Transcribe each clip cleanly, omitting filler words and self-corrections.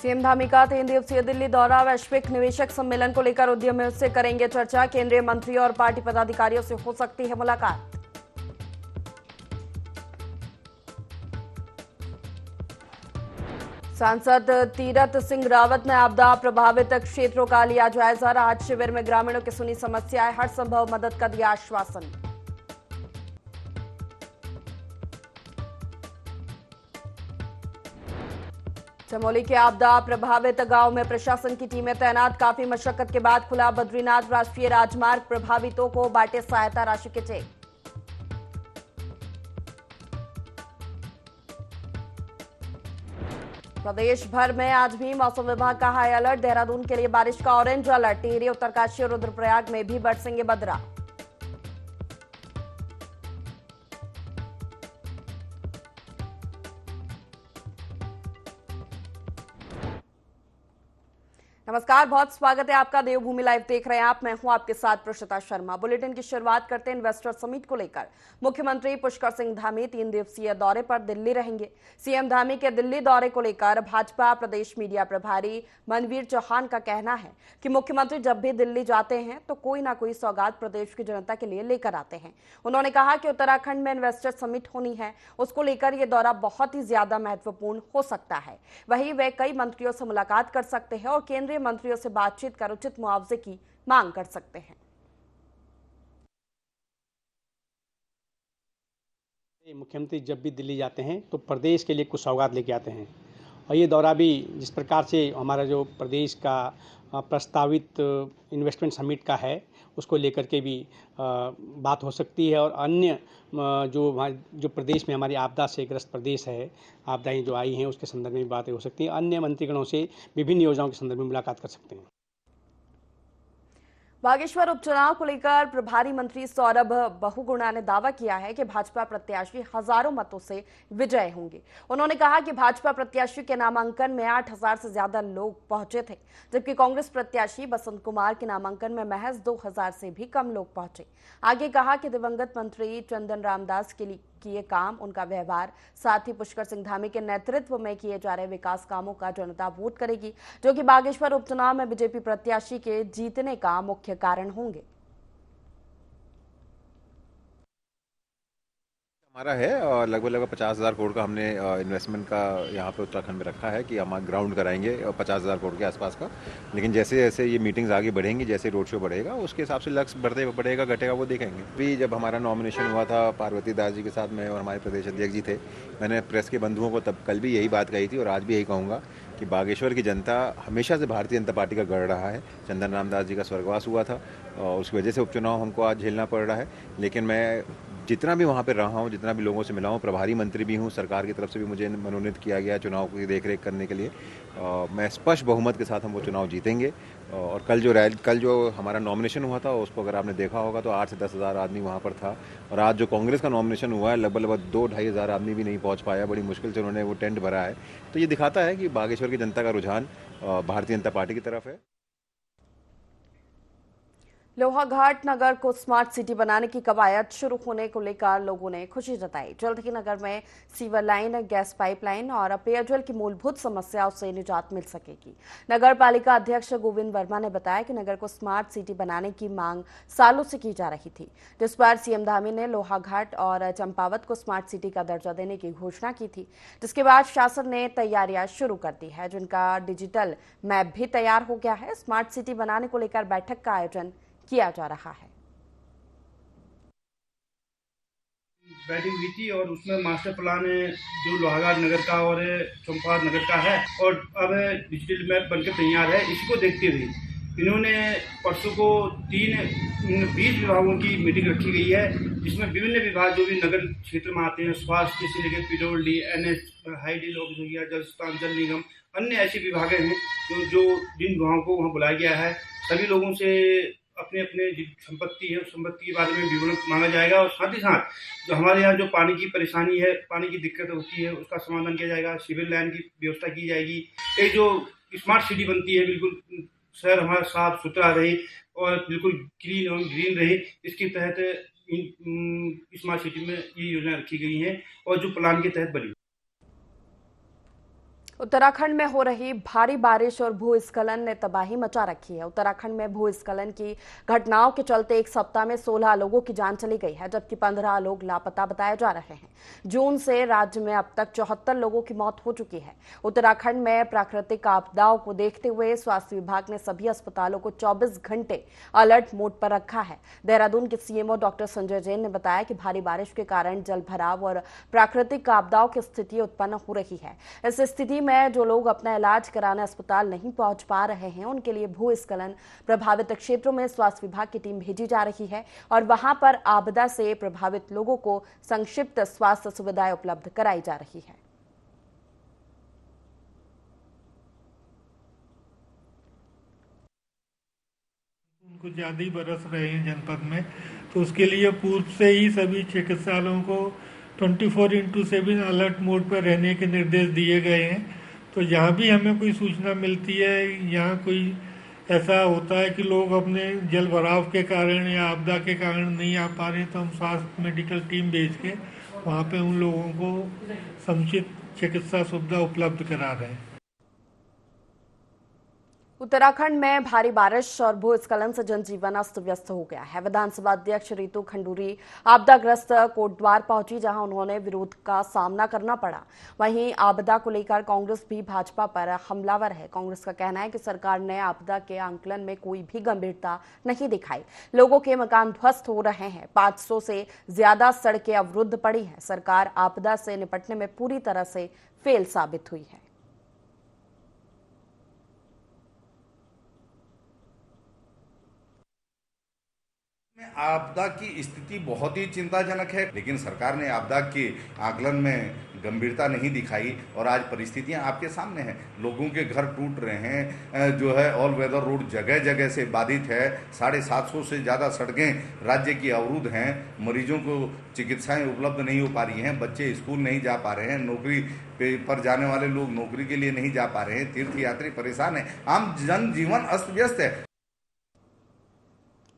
CM Dhami का 3 दिवसीय दिल्ली दौरा। वैश्विक निवेशक सम्मेलन को लेकर उद्यमियों से करेंगे चर्चा। केंद्रीय मंत्री और पार्टी पदाधिकारियों से हो सकती है मुलाकात। सांसद तीरथ सिंह रावत ने आपदा प्रभावित क्षेत्रों का लिया जायजा। राहत शिविर में ग्रामीणों की सुनी समस्याएं, हर संभव मदद का दिया आश्वासन। चमोली के आपदा प्रभावित गांव में प्रशासन की टीमें तैनात। काफी मशक्कत के बाद खुला बद्रीनाथ राष्ट्रीय राजमार्ग। प्रभावितों को बांटे सहायता राशि के चेक। प्रदेश भर में आज भी मौसम विभाग का हाई अलर्ट। देहरादून के लिए बारिश का ऑरेंज अलर्ट। टिहरी, उत्तरकाशी और रुद्रप्रयाग में भी बरसेंगे बदरा। नमस्कार, बहुत स्वागत है आपका। देवभूमि लाइव देख रहे हैं आप। मैं हूं आपके साथ प्रशिता शर्मा। बुलेटिन की शुरुआत करते हैं इन्वेस्टर समिट को लेकर। मुख्यमंत्री पुष्कर सिंह धामी 3 दिवसीय दौरे पर दिल्ली रहेंगे। सीएम धामी के दिल्ली दौरे को लेकर भाजपा प्रदेश मीडिया प्रभारी मनवीर चौहान का कहना है कि मुख्यमंत्री जब भी दिल्ली जाते हैं तो कोई ना कोई सौगात प्रदेश की जनता के लिए लेकर आते हैं। उन्होंने कहा कि उत्तराखंड में इन्वेस्टर समिट होनी है, उसको लेकर यह दौरा बहुत ही ज्यादा महत्वपूर्ण हो सकता है। वहीं वे कई मंत्रियों से मुलाकात कर सकते हैं और केंद्रीय मंत्रियों से बातचीत कर उचित मुआवजे की मांग कर सकते हैं। मुख्यमंत्री जब भी दिल्ली जाते हैं तो प्रदेश के लिए कुछ सौगात लेके आते हैं और ये दौरा भी जिस प्रकार से हमारा जो प्रदेश का प्रस्तावित इन्वेस्टमेंट समिट का है उसको लेकर के भी बात हो सकती है। और अन्य जो प्रदेश में हमारी आपदा से ग्रस्त प्रदेश है, आपदाएं जो आई हैं उसके संदर्भ में भी बातें हो सकती हैं। अन्य मंत्रीगणों से विभिन्न योजनाओं के संदर्भ में मुलाकात कर सकते हैं। बागेश्वर उपचुनाव को लेकर प्रभारी मंत्री सौरभ बहुगुणा ने दावा किया है कि भाजपा प्रत्याशी हजारों मतों से विजय होंगे। उन्होंने कहा कि भाजपा प्रत्याशी के नामांकन में 8,000 से ज्यादा लोग पहुंचे थे, जबकि कांग्रेस प्रत्याशी बसंत कुमार के नामांकन में महज 2,000 से भी कम लोग पहुंचे। आगे कहा कि दिवंगत मंत्री चंदन रामदास के लिए किए काम, उनका व्यवहार, साथ ही पुष्कर सिंह धामी के नेतृत्व में किए जा रहे विकास कामों का जनता वोट करेगी, जो कि बागेश्वर उपचुनाव में बीजेपी प्रत्याशी के जीतने का मुख्य कारण होंगे। हमारा है और लगभग 50,000 करोड़ का हमने इन्वेस्टमेंट का यहाँ पे उत्तराखंड में रखा है कि हम ग्राउंड कराएंगे 50,000 करोड़ के आसपास का। लेकिन जैसे जैसे ये मीटिंग्स आगे बढ़ेंगी, जैसे रोड शो बढ़ेगा उसके हिसाब से लक्ष्य बढ़ेगा घटेगा वो देखेंगे। अभी जब हमारा नॉमिनेशन हुआ था पार्वती दास जी के साथ, मैं और हमारे प्रदेश अध्यक्ष जी थे, मैंने प्रेस के बंधुओं को तब कल भी यही बात कही थी और आज भी यही कहूँगा कि बागेश्वर की जनता हमेशा से भारतीय जनता पार्टी का गढ़ रहा है। चंदन रामदास जी का स्वर्गवास हुआ था और उसकी वजह से उपचुनाव हमको आज झेलना पड़ रहा है। लेकिन मैं जितना भी वहाँ पे रहा हूँ, जितना भी लोगों से मिला हूँ, प्रभारी मंत्री भी हूँ, सरकार की तरफ से भी मुझे मनोनीत किया गया चुनाव की देखरेख करने के लिए। मैं स्पष्ट बहुमत के साथ हम वो चुनाव जीतेंगे। और कल जो हमारा नॉमिनेशन हुआ था उसको अगर आपने देखा होगा तो 8 से 10 हज़ार आदमी वहाँ पर था। और आज जो कांग्रेस का नॉमिनेशन हुआ है लगभग 2-2.5 हज़ार आदमी भी नहीं पहुँच पाया, बड़ी मुश्किल से उन्होंने वो टेंट भरा है। तो ये दिखाता है कि बागेश्वर की जनता का रुझान भारतीय जनता पार्टी की तरफ है। लोहाघाट नगर को स्मार्ट सिटी बनाने की कवायद शुरू होने को लेकर लोगों ने खुशी जताई। जल्द ही नगर में सीवर लाइन, गैस पाइपलाइन और पेयजल की मूलभूत समस्याओं से निजात मिल सकेगी। नगर पालिका अध्यक्ष गोविंद वर्मा ने बताया कि नगर को स्मार्ट सिटी बनाने की मांग सालों से की जा रही थी, जिस पर सीएम धामी ने लोहाघाट और चंपावत को स्मार्ट सिटी का दर्जा देने की घोषणा की थी, जिसके बाद शासन ने तैयारियां शुरू कर दी है, जिनका डिजिटल मैप भी तैयार हो गया है। स्मार्ट सिटी बनाने को लेकर बैठक का आयोजन किया जा रहा है। बैठक हुई थी और उसमें मास्टर प्लान जो लोहाघाट नगर का और चंपावत नगर का है और अब डिजिटल मैप बनकर तैयार है। इसको देखते हुए इन्होंने परसों को 20 विभागों की मीटिंग रखी गई है, जिसमें विभिन्न विभाग जो भी नगर क्षेत्र में आते हैं, स्वास्थ्य से लेकर पीडब्ल्यूडी, एनएच, हाईडील ऑफिस हो गया, जल स्थान, जल निगम, अन्य ऐसे विभाग हैं जो जिन विभागों को वहाँ बुलाया गया है। सभी लोगों से अपने अपने संपत्ति है उस संपत्ति के बारे में विवरण मांगा जाएगा और साथ ही साथ जो हमारे यहाँ जो पानी की परेशानी है, पानी की दिक्कत होती है, उसका समाधान किया जाएगा। सिविल लाइन की व्यवस्था की जाएगी। ये जो स्मार्ट सिटी बनती है, बिल्कुल शहर हमारा साफ सुथरा रहे और बिल्कुल क्लीन और ग्रीन रहे, इसके तहत स्मार्ट सिटी में ये योजना रखी गई है और जो प्लान के तहत बनी। उत्तराखंड में हो रही भारी बारिश और भूस्खलन ने तबाही मचा रखी है। उत्तराखंड में भूस्खलन की घटनाओं के चलते एक सप्ताह में 16 लोगों की जान चली गई है, जबकि 15 लोग लापता बताए जा रहे हैं। जून से राज्य में अब तक 74 लोगों की मौत हो चुकी है। उत्तराखंड में प्राकृतिक आपदाओं को देखते हुए स्वास्थ्य विभाग ने सभी अस्पतालों को 24 घंटे अलर्ट मोड पर रखा है। देहरादून के सीएमओ डॉक्टर संजय जैन ने बताया कि भारी बारिश के कारण जल भराव और प्राकृतिक आपदाओं की स्थिति उत्पन्न हो रही है। इस स्थिति में जो लोग अपना इलाज कराने अस्पताल नहीं पहुंच पा रहे हैं, उनके लिए भूस्खलन प्रभावित क्षेत्रों में स्वास्थ्य विभाग की टीम भेजी जा रही है और वहां पर आपदा से प्रभावित लोगों को संक्षिप्त स्वास्थ्य सुविधाएं उपलब्ध कराई जा रही है। कुछ ज्यादा ही बरस रहे हैं जनपद में, तो उसके लिए पूर्व से ही सभी चिकित्सालयों को 24/7 अलर्ट मोड पर रहने के निर्देश दिए गए हैं। तो जहाँ भी हमें कोई सूचना मिलती है, यहाँ कोई ऐसा होता है कि लोग अपने जल भराव के कारण या आपदा के कारण नहीं आ पा रहे, तो हम स्वास्थ्य मेडिकल टीम भेज के वहाँ पे उन लोगों को समुचित चिकित्सा सुविधा उपलब्ध करा रहे हैं। उत्तराखंड में भारी बारिश और भूस्खलन से जनजीवन अस्त व्यस्त हो गया है। विधानसभा अध्यक्ष रितु खंडूरी आपदाग्रस्त कोटद्वार पहुंची, जहां उन्होंने विरोध का सामना करना पड़ा। वहीं आपदा को लेकर कांग्रेस भी भाजपा पर हमलावर है। कांग्रेस का कहना है कि सरकार ने आपदा के आंकलन में कोई भी गंभीरता नहीं दिखाई। लोगों के मकान ध्वस्त हो रहे हैं, 500 से ज्यादा सड़कें अवरुद्ध पड़ी हैं। सरकार आपदा से निपटने में पूरी तरह से फेल साबित हुई है। आपदा की स्थिति बहुत ही चिंताजनक है, लेकिन सरकार ने आपदा के आकलन में गंभीरता नहीं दिखाई और आज परिस्थितियां आपके सामने हैं। लोगों के घर टूट रहे हैं, जो है ऑल वेदर रोड जगह जगह से बाधित है। 750 से ज़्यादा सड़कें राज्य की अवरुद्ध हैं। मरीजों को चिकित्साएं उपलब्ध नहीं हो पा रही हैं। बच्चे स्कूल नहीं जा पा रहे हैं। नौकरी पर जाने वाले लोग नौकरी के लिए नहीं जा पा रहे हैं। तीर्थयात्री परेशान है। आम जनजीवन अस्त व्यस्त है।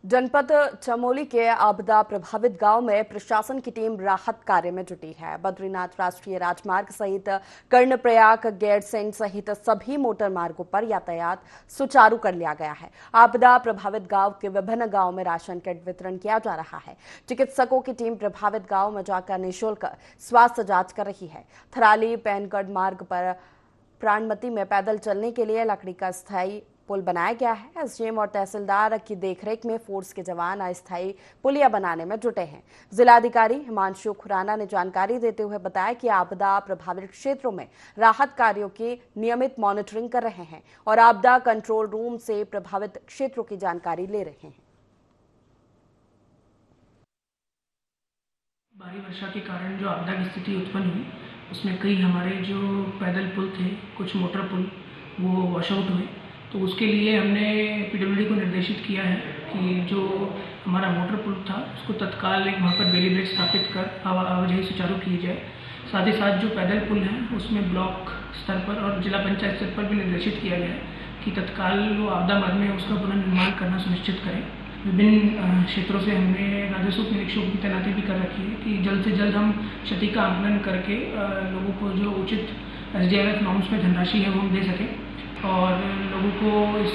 जनपद चमोली के आपदा प्रभावित गांव में प्रशासन की टीम राहत कार्य में जुटी है। बद्रीनाथ राष्ट्रीय राजमार्ग सहित कर्णप्रयाग गैरसैंण सहित सभी मोटर मार्गों पर यातायात सुचारू कर लिया गया है। आपदा प्रभावित गांव के विभिन्न गांव में राशन किट वितरण किया जा रहा है। चिकित्सकों की टीम प्रभावित गांव में जाकर निःशुल्क स्वास्थ्य जांच कर रही है। थराली पैनगढ़ मार्ग पर प्राणमती में पैदल चलने के लिए लकड़ी का स्थायी पुल बनाया गया है। एसडीएम और तहसीलदार की देखरेख में फोर्स के जवान अस्थायी पुलिया बनाने में जुटे हैं। जिलाधिकारी हिमांशु खुराना ने जानकारी देते हुए बताया कि आपदा प्रभावित क्षेत्रों में राहत कार्यों की नियमित मॉनिटरिंग कर रहे हैं और आपदा कंट्रोल रूम से प्रभावित क्षेत्रों की जानकारी ले रहे हैं। भारी वर्षा के कारण जो आपदा की स्थिति उत्पन्न हुई, उसमें कई हमारे जो पैदल पुल थे, कुछ मोटर पुल, वो वॉशआउट हुए। तो उसके लिए हमने पीडब्ल्यूडी को निर्देशित किया है कि जो हमारा मोटर पुल था उसको तत्काल एक वहाँ पर बेली ब्रेक स्थापित कर आवाजाही सुचारू की जाए। साथ ही साथ जो पैदल पुल हैं उसमें ब्लॉक स्तर पर और जिला पंचायत स्तर पर भी निर्देशित किया गया है कि तत्काल वो आपदा मद में उसका पुनर्निर्माण करना सुनिश्चित करें। विभिन्न क्षेत्रों से हमने राजस्व निरीक्षकों की तैनाती भी कर रखी है कि जल्द से जल्द हम क्षति का आंकलन करके लोगों को जो उचित SDRF नॉर्म्स में धनराशि है वो हम दे सकें और लोगों को इस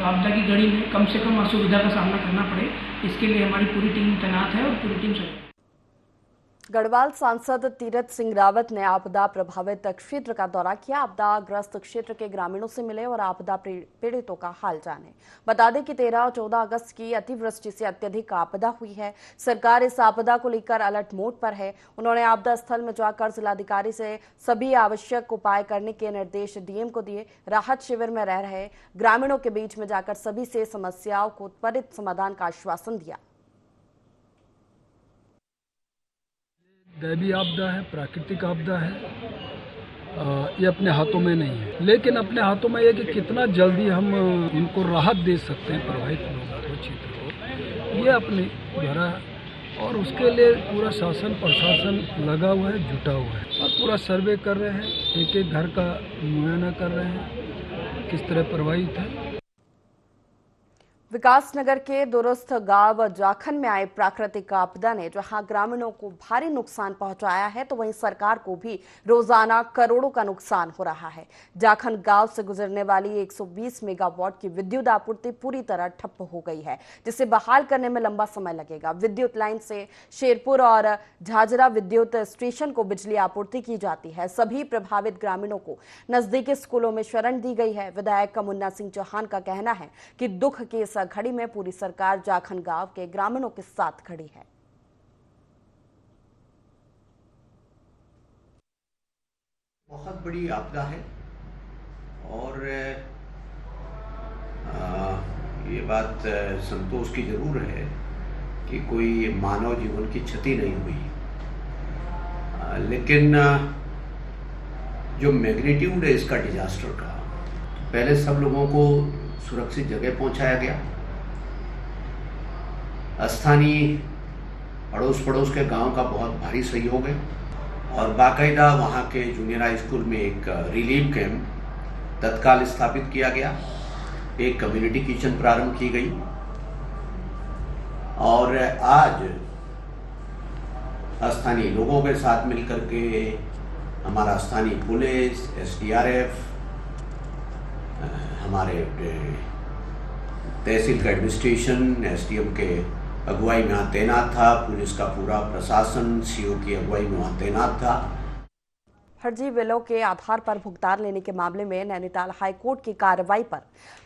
आपदा की घड़ी में कम से कम असुविधा का सामना करना पड़े, इसके लिए हमारी पूरी टीम तैनात है और पूरी टीम सही है। गढ़वाल सांसद तीरथ सिंह रावत ने आपदा प्रभावित क्षेत्र का दौरा किया। आपदाग्रस्त क्षेत्र के ग्रामीणों से मिले और आपदा पीड़ितों का हाल जाने। बता दें कि 13 और 14 अगस्त की अतिवृष्टि से अत्यधिक आपदा हुई है। सरकार इस आपदा को लेकर अलर्ट मोड पर है। उन्होंने आपदा स्थल में जाकर जिलाधिकारी से सभी आवश्यक उपाय करने के निर्देश डीएम को दिए। राहत शिविर में रह रहे ग्रामीणों के बीच में जाकर सभी से समस्याओं को त्वरित समाधान का आश्वासन दिया। दैवीय आपदा है, प्राकृतिक आपदा है, ये अपने हाथों में नहीं है, लेकिन अपने हाथों में ये कि कितना जल्दी हम इनको राहत दे सकते हैं प्रभावित लोगों को, क्षेत्र को, ये अपने द्वारा और उसके लिए पूरा शासन प्रशासन लगा हुआ है, जुटा हुआ है और पूरा सर्वे कर रहे हैं। एक एक घर का मुआयना कर रहे हैं किस तरह प्रभावित है। विकासनगर के दूरस्थ गांव जाखन में आए प्राकृतिक आपदा ने जहां ग्रामीणों को भारी नुकसान पहुंचाया है, तो वहीं सरकार को भी रोजाना करोड़ों का नुकसान हो रहा है। जाखन गांव से गुजरने वाली 120 मेगावाट की विद्युत आपूर्ति पूरी तरह ठप्प हो गई है, जिसे बहाल करने में लंबा समय लगेगा। विद्युत लाइन से शेरपुर और झाझरा विद्युत स्टेशन को बिजली आपूर्ति की जाती है। सभी प्रभावित ग्रामीणों को नजदीकी स्कूलों में शरण दी गई है। विधायक मुन्ना सिंह चौहान का कहना है कि दुख की इस घड़ी में पूरी सरकार जाखन गांव के ग्रामीणों के साथ खड़ी है। बहुत बड़ी आपदा है और ये बात संतोष की जरूर है कि कोई मानव जीवन की क्षति नहीं हुई, लेकिन जो मैग्नीट्यूड है इसका डिजास्टर का, पहले सब लोगों को सुरक्षित जगह पहुंचाया गया। स्थानीय पड़ोस के गांव का बहुत भारी सहयोग है और बाकायदा वहां के जूनियर हाई स्कूल में एक रिलीफ कैंप तत्काल स्थापित किया गया। एक कम्युनिटी किचन प्रारंभ की गई और आज स्थानीय लोगों के साथ मिलकर के हमारा स्थानीय पुलिस, SDRF, हमारे तहसील का एडमिनिस्ट्रेशन, SDM के अगुवाई में वहाँ तैनात था, पुलिस का पूरा प्रशासन CO की अगुवाई में वहाँ तैनात था। फर्जी बिलों के आधार पर भुगतान लेने के मामले में नैनीताल हाईकोर्ट की कार्रवाई पर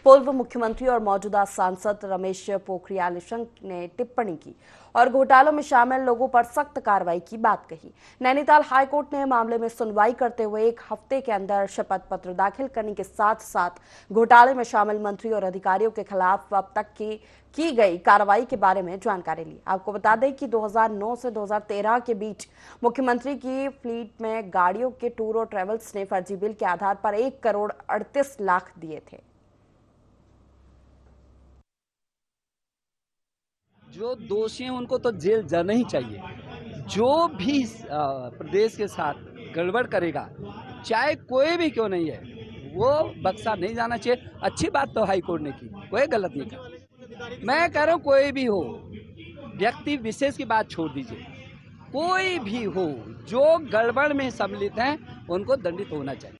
पूर्व मुख्यमंत्री और मौजूदा सांसद रमेश पोखरियाल निशंक ने टिप्पणी की और घोटालों में शामिल लोगों पर सख्त कार्रवाई की बात कही। नैनीताल हाईकोर्ट ने मामले में सुनवाई करते हुए 1 हफ्ते के अंदर शपथ पत्र दाखिल करने के साथ साथ घोटाले में शामिल मंत्री और अधिकारियों के खिलाफ अब तक की गई कार्रवाई के बारे में जानकारी ली। आपको बता दें कि 2009 से 2013 के बीच मुख्यमंत्री की फ्लीट में गाड़ियों के टूर और ट्रेवल्स ने फर्जी बिल के आधार पर 1 करोड़ 38 लाख दिए थे। जो दोषी हैं उनको तो जेल जाना ही चाहिए। जो भी प्रदेश के साथ गड़बड़ करेगा, चाहे कोई भी क्यों नहीं है, वो बख्शा नहीं जाना चाहिए। अच्छी बात तो हाई कोर्ट ने की, कोई गलत नहीं कहा। मैं कह रहा हूँ कोई भी हो, व्यक्ति विशेष की बात छोड़ दीजिए, कोई भी हो जो गड़बड़ में सम्मिलित हैं उनको दंडित होना चाहिए।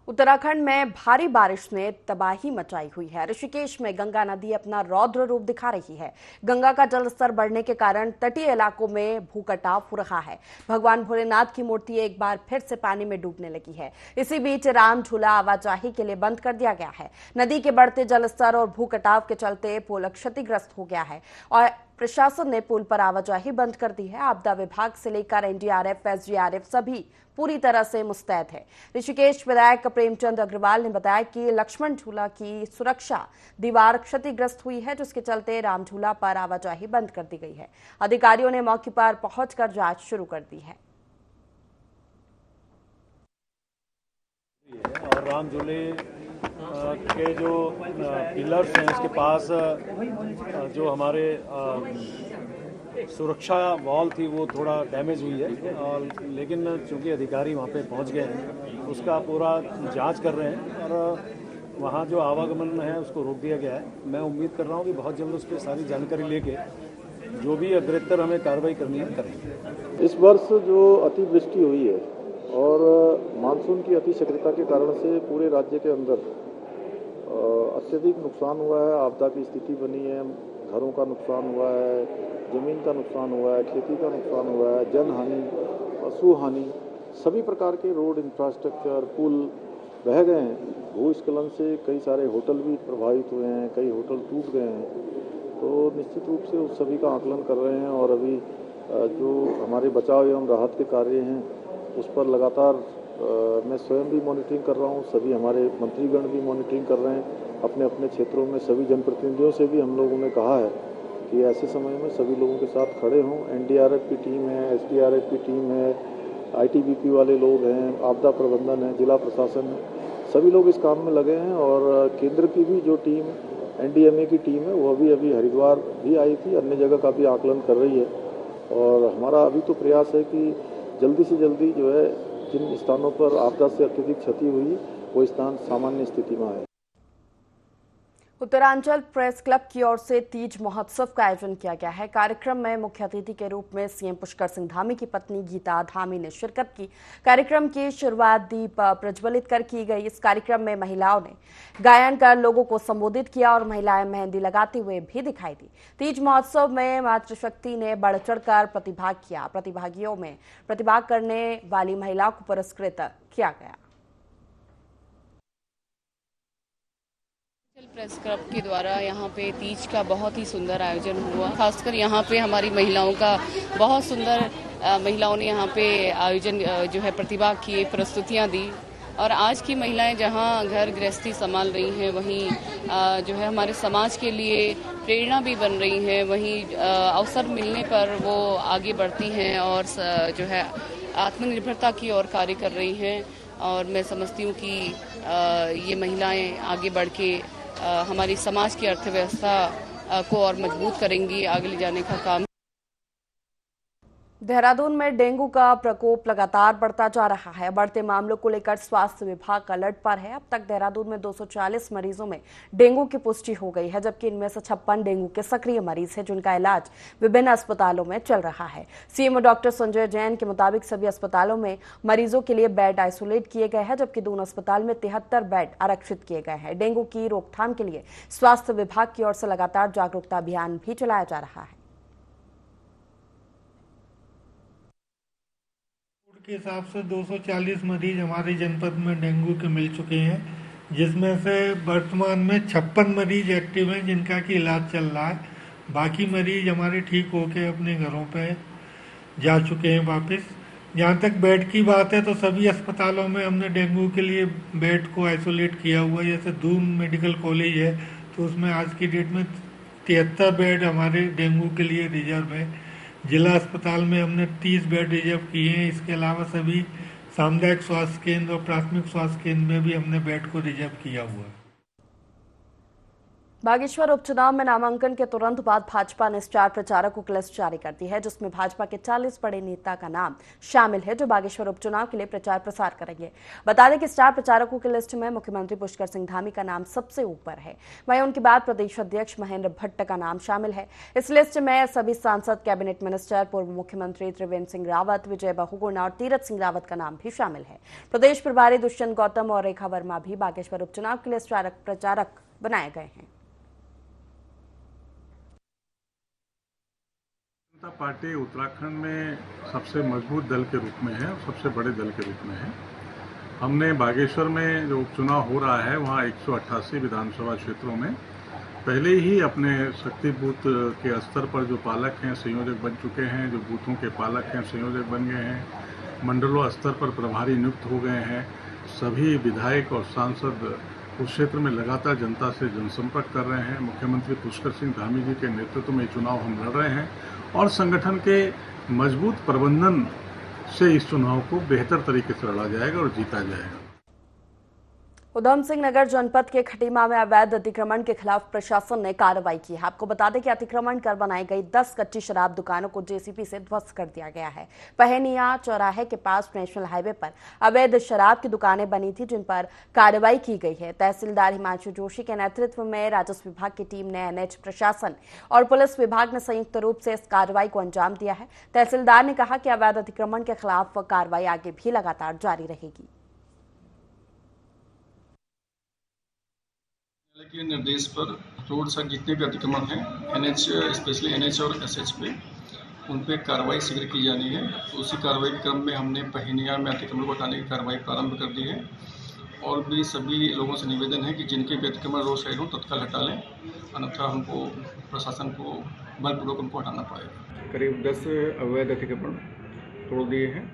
उत्तराखंड में भारी बारिश ने तबाही मचाई हुई है। ऋषिकेश में गंगा नदी अपना रौद्र रूप दिखा रही है। गंगा का जल स्तर बढ़ने के कारण तटीय इलाकों में भूकटाव हो रहा है। भगवान भोलेनाथ की मूर्ति एक बार फिर से पानी में डूबने लगी है। इसी बीच राम झूला आवाजाही के लिए बंद कर दिया गया है। नदी के बढ़ते जल स्तर और भूकटाव के चलते पुल क्षतिग्रस्त हो गया है और प्रशासन ने पुल पर आवाजाही बंद कर दी है। आपदा विभाग से लेकर NDRF, SDRF सभी पूरी तरह से मुस्तैद है। ऋषिकेश विधायक प्रेमचंद अग्रवाल ने बताया कि लक्ष्मण झूला की सुरक्षा दीवार क्षतिग्रस्त हुई है, जिसके चलते राम झूला पर आवाजाही बंद कर दी गई है। अधिकारियों ने मौके पर पहुंचकर जांच शुरू कर दी है। और राम झूले के जो पिलर्स हैं उसके पास जो हमारे सुरक्षा वॉल थी वो थोड़ा डैमेज हुई है, लेकिन चूंकि अधिकारी वहाँ पे पहुँच गए हैं, उसका पूरा जांच कर रहे हैं और वहाँ जो आवागमन है उसको रोक दिया गया है। मैं उम्मीद कर रहा हूँ कि बहुत जल्द उस पर सारी जानकारी लेके जो भी अग्रेतर हमें कार्रवाई करनी है करेंगे। इस वर्ष जो अतिवृष्टि हुई है और मानसून की अति सक्रियता के कारण से पूरे राज्य के अंदर अत्यधिक नुकसान हुआ है। आपदा की स्थिति बनी है, घरों का नुकसान हुआ है, जमीन का नुकसान हुआ है, खेती का नुकसान हुआ है, जन हानि, पशु हानि, सभी प्रकार के रोड इंफ्रास्ट्रक्चर, पुल बह गए हैं। भूस्खलन से कई सारे होटल भी प्रभावित हुए हैं, कई होटल टूट गए हैं। तो निश्चित रूप से उस सभी का आकलन कर रहे हैं और अभी जो हमारे बचाव एवं राहत के कार्य हैं उस पर लगातार मैं स्वयं भी मॉनिटरिंग कर रहा हूँ, सभी हमारे मंत्रीगण भी मॉनिटरिंग कर रहे हैं अपने अपने क्षेत्रों में। सभी जनप्रतिनिधियों से भी हम लोगों ने कहा है कि ऐसे समय में सभी लोगों के साथ खड़े हों। NDRF की टीम है, SDRF की टीम है, ITBP वाले लोग हैं, आपदा प्रबंधन है, जिला प्रशासन है, सभी लोग इस काम में लगे हैं। और केंद्र की भी जो टीम NDMA की टीम है वो अभी हरिद्वार भी आई थी, अन्य जगह का भी आकलन कर रही है। और हमारा अभी तो प्रयास है कि जल्दी से जल्दी जो है जिन स्थानों पर आपदा से अत्यधिक क्षति हुई वो स्थान सामान्य स्थिति में आए। उत्तरांचल प्रेस क्लब की ओर से तीज महोत्सव का आयोजन किया गया है। कार्यक्रम में मुख्य अतिथि के रूप में सीएम पुष्कर सिंह धामी की पत्नी गीता धामी ने शिरकत की। कार्यक्रम की शुरुआत दीप प्रज्वलित कर की गई। इस कार्यक्रम में महिलाओं ने गायन कर लोगों को संबोधित किया और महिलाएं मेहंदी लगाते हुए भी दिखाई दी। तीज महोत्सव में मातृशक्ति ने बढ़ चढ़कर प्रतिभाग किया। प्रतिभागियों में प्रतिभाग करने वाली महिलाओं को पुरस्कृत किया गया। प्रेस क्लब के द्वारा यहाँ पे तीज का बहुत ही सुंदर आयोजन हुआ। खासकर यहाँ पे हमारी महिलाओं का बहुत सुंदर महिलाओं ने यहाँ पे आयोजन जो है प्रतिभा किए, प्रस्तुतियाँ दी। और आज की महिलाएं जहाँ घर गृहस्थी संभाल रही हैं, वहीं जो है हमारे समाज के लिए प्रेरणा भी बन रही हैं। वहीं अवसर मिलने पर वो आगे बढ़ती हैं और जो है आत्मनिर्भरता की ओर कार्य कर रही हैं। और मैं समझती हूँ कि ये महिलाएं आगे बढ़ के हमारी समाज की अर्थव्यवस्था को और मजबूत करेंगी। आगे ले जाने का काम। देहरादून में डेंगू का प्रकोप लगातार बढ़ता जा रहा है। बढ़ते मामलों को लेकर स्वास्थ्य विभाग अलर्ट पर है। अब तक देहरादून में 240 मरीजों में डेंगू की पुष्टि हो गई है, जबकि इनमें से 56 डेंगू के सक्रिय मरीज हैं, जिनका इलाज विभिन्न अस्पतालों में चल रहा है। सीएमओ डॉक्टर संजय जैन के मुताबिक सभी अस्पतालों में मरीजों के लिए बेड आइसोलेट किए गए हैं, जबकि दोनों अस्पताल में 73 बेड आरक्षित किए गए हैं। डेंगू की रोकथाम के लिए स्वास्थ्य विभाग की ओर से लगातार जागरूकता अभियान भी चलाया जा रहा है। के हिसाब से 240 मरीज हमारे जनपद में डेंगू के मिल चुके हैं, जिसमें से वर्तमान में 56 मरीज एक्टिव हैं जिनका कि इलाज चल रहा है। बाकी मरीज हमारे ठीक होके अपने घरों पे जा चुके हैं वापस। जहाँ तक बेड की बात है तो सभी अस्पतालों में हमने डेंगू के लिए बेड को आइसोलेट किया हुआ है। जैसे दून मेडिकल कॉलेज है तो उसमें आज की डेट में 73 बेड हमारे डेंगू के लिए रिजर्व है। जिला अस्पताल में हमने 30 बेड रिजर्व किए हैं। इसके अलावा सभी सामुदायिक स्वास्थ्य केंद्र और प्राथमिक स्वास्थ्य केंद्र में भी हमने बेड को रिजर्व किया हुआ है। बागेश्वर उपचुनाव में नामांकन के तुरंत बाद भाजपा ने स्टार प्रचारकों की लिस्ट जारी कर दी है, जिसमें भाजपा के 40 बड़े नेता का नाम शामिल है, जो बागेश्वर उपचुनाव के लिए प्रचार प्रसार करेंगे। बता दें कि स्टार प्रचारकों की लिस्ट में मुख्यमंत्री पुष्कर सिंह धामी का नाम सबसे ऊपर है। वहीं उनके बाद प्रदेश अध्यक्ष महेंद्र भट्ट का नाम शामिल है। इस लिस्ट में सभी सांसद, कैबिनेट मिनिस्टर, पूर्व मुख्यमंत्री त्रिवेंद्र सिंह रावत, विजय बहुगुणा और तीरथ सिंह रावत का नाम भी शामिल है। प्रदेश प्रभारी दुष्यंत गौतम और रेखा वर्मा भी बागेश्वर उपचुनाव के लिए स्टार प्रचारक बनाए गए हैं। जनता पार्टी उत्तराखंड में सबसे मजबूत दल के रूप में है और सबसे बड़े दल के रूप में है। हमने बागेश्वर में जो उपचुनाव हो रहा है वहाँ 188 विधानसभा क्षेत्रों में पहले ही अपने शक्ति बूथ के स्तर पर जो पालक हैं संयोजक बन चुके हैं, जो बूथों के पालक हैं संयोजक बन गए हैं, मंडलों स्तर पर प्रभारी नियुक्त हो गए हैं। सभी विधायक और सांसद उस क्षेत्र में लगातार जनता से जनसंपर्क कर रहे हैं। मुख्यमंत्री पुष्कर सिंह धामी जी के नेतृत्व में चुनाव हम लड़ रहे हैं और संगठन के मजबूत प्रबंधन से इस चुनाव को बेहतर तरीके से लड़ा जाएगा और जीता जाएगा। उधम सिंह नगर जनपद के खटीमा में अवैध अतिक्रमण के खिलाफ प्रशासन ने कार्रवाई की है। आपको बता दें कि अतिक्रमण कर बनाई गई 10 कच्ची शराब दुकानों को जेसीबी से ध्वस्त कर दिया गया है। पहनिया चौराहे के पास नेशनल हाईवे पर अवैध शराब की दुकानें बनी थी, जिन पर कार्रवाई की गई है। तहसीलदार हिमांशु जोशी के नेतृत्व में राजस्व विभाग की टीम ने एनएच प्रशासन और पुलिस विभाग ने संयुक्त रूप से इस कार्रवाई को अंजाम दिया है। तहसीलदार ने कहा कि अवैध अतिक्रमण के खिलाफ कार्रवाई आगे भी लगातार जारी रहेगी। के निर्देश पर रोड साइड जितने भी अतिक्रमण हैं एनएच, स्पेशली एनएच और एसएच पे, उन पे कार्रवाई शीघ्र की जानी है। तो उसी कार्रवाई के क्रम में हमने पहनिया में अतिक्रमण को हटाने की कार्रवाई प्रारंभ कर दी है और भी सभी लोगों से निवेदन है कि जिनके भी अतिक्रमण रोड साइड हो तत्काल हटा लें, अन्यथा हमको प्रशासन को बलपूर्वक उनको हटाना पड़ेगा। करीब 10 अवैध अतिक्रमण तोड़ दिए हैं।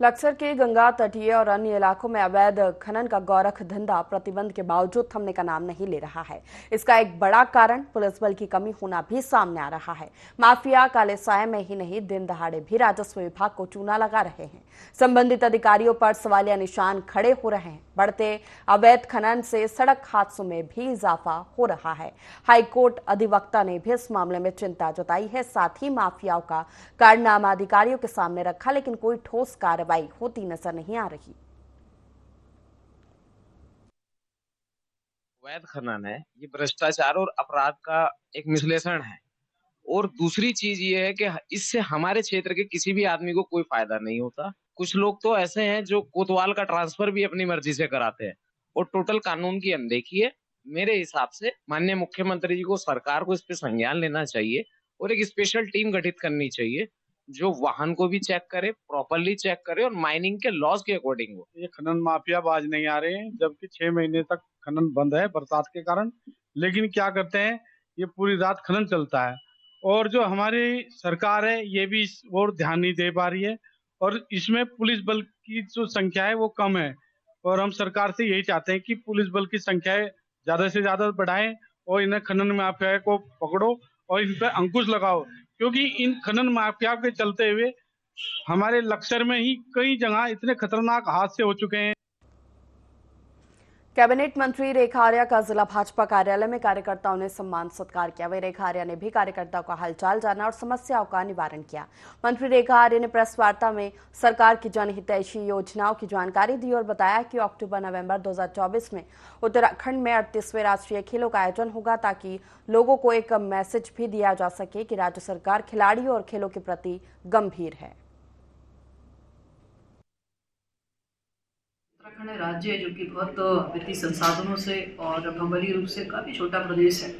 लक्सर के गंगा तटीय और अन्य इलाकों में अवैध खनन का गौरख धंधा प्रतिबंध के बावजूद थमने का नाम नहीं ले रहा है। इसका एक बड़ा कारण पुलिस बल की कमी होना भी सामने आ रहा है। माफिया काले साए में ही नहीं, दिन दहाड़े भी राजस्व विभाग को चूना लगा रहे हैं। संबंधित अधिकारियों पर सवालिया निशान खड़े हो रहे हैं। बढ़ते अवैध खनन से सड़क हादसों में भी इजाफा हो रहा है। हाईकोर्ट अधिवक्ता ने भी इस मामले में चिंता जताई है। साथ ही माफियाओं का कारनामा अधिकारियों के सामने रखा, लेकिन कोई ठोस कार्रवाई होती नजर नहीं आ रही। अवैध खनन है, ये भ्रष्टाचार और अपराध का एक विश्लेषण है। और दूसरी चीज ये है कि इससे हमारे क्षेत्र के किसी भी आदमी को कोई फायदा नहीं होता। कुछ लोग तो ऐसे हैं जो कोतवाल का ट्रांसफर भी अपनी मर्जी से कराते हैं और टोटल कानून की अनदेखी है। मेरे हिसाब से माननीय मुख्यमंत्री जी को, सरकार को इस पे संज्ञान लेना चाहिए और एक स्पेशल टीम गठित करनी चाहिए जो वाहन को भी चेक करे, प्रॉपरली चेक करे और माइनिंग के लॉज के अकॉर्डिंग हो। ये खनन माफिया बाज नहीं आ रहे हैं, जबकि 6 महीने तक खनन बंद है बरसात के कारण। लेकिन क्या करते हैं, ये पूरी रात खनन चलता है और जो हमारी सरकार है ये भी इस ओर ध्यान नहीं दे पा रही है और इसमें पुलिस बल की जो संख्या है वो कम है। और हम सरकार से यही चाहते हैं कि पुलिस बल की संख्या ज्यादा से ज्यादा बढ़ाएं और इन्हें खनन माफिया को पकड़ो और इन पर अंकुश लगाओ, क्योंकि इन खनन माफिया के चलते हुए हमारे लक्सर में ही कई जगह इतने खतरनाक हादसे हो चुके हैं। कैबिनेट मंत्री रेखा आर्या का जिला भाजपा कार्यालय में कार्यकर्ताओं ने सम्मान सत्कार किया। वहीं रेखा आर्या ने भी कार्यकर्ताओं का हालचाल जाना और समस्याओं का निवारण किया। मंत्री रेखा आर्या ने प्रेस वार्ता में सरकार की जनहितैषी योजनाओं की जानकारी दी और बताया कि अक्टूबर-नवंबर 2024 में उत्तराखंड में 38वें राष्ट्रीय खेलों का आयोजन होगा, ताकि लोगों को एक मैसेज भी दिया जा सके कि राज्य सरकार खिलाड़ियों और खेलों के प्रति गंभीर है। उत्तराखंड राज्य जो कि बहुत वित्तीय संसाधनों से और भौगोलिक रूप से काफ़ी छोटा प्रदेश है,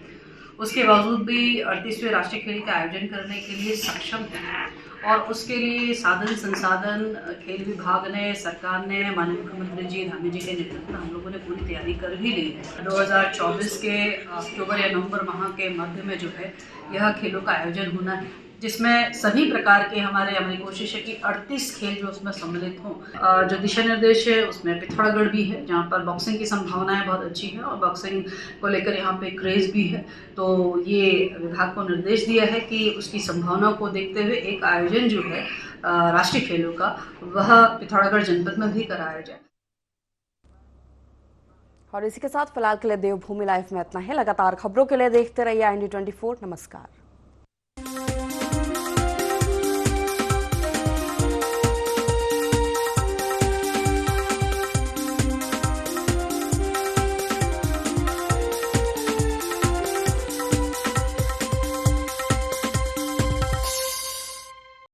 उसके बावजूद भी 38वें राष्ट्रीय खेल का आयोजन करने के लिए सक्षम है और उसके लिए साधन संसाधन खेल विभाग ने, सरकार ने, माननीय मुख्यमंत्री जी धामी जी के नेतृत्व में हम लोगों ने पूरी तैयारी कर भी ली है। 2024 के अक्टूबर या नवंबर माह के मध्य में जो है यह खेलों का आयोजन होना है, जिसमें सभी प्रकार के हमारी कोशिश है कि 38 खेल जो उसमें सम्मिलित हों। जो दिशा निर्देश है उसमें पिथौरागढ़ भी है, जहाँ पर बॉक्सिंग की संभावनाएं बहुत अच्छी हैं और बॉक्सिंग को लेकर यहाँ पे क्रेज भी है। तो ये विभाग को निर्देश दिया है कि उसकी संभावनाओं को देखते हुए एक आयोजन जो है राष्ट्रीय खेलों का, वह पिथौरागढ़ जनपद में भी कराया जाए। और इसी के साथ फिलहाल के लिए देवभूमि लाइव में इतना ही। लगातार खबरों के लिए देखते रहिए IND 24। नमस्कार।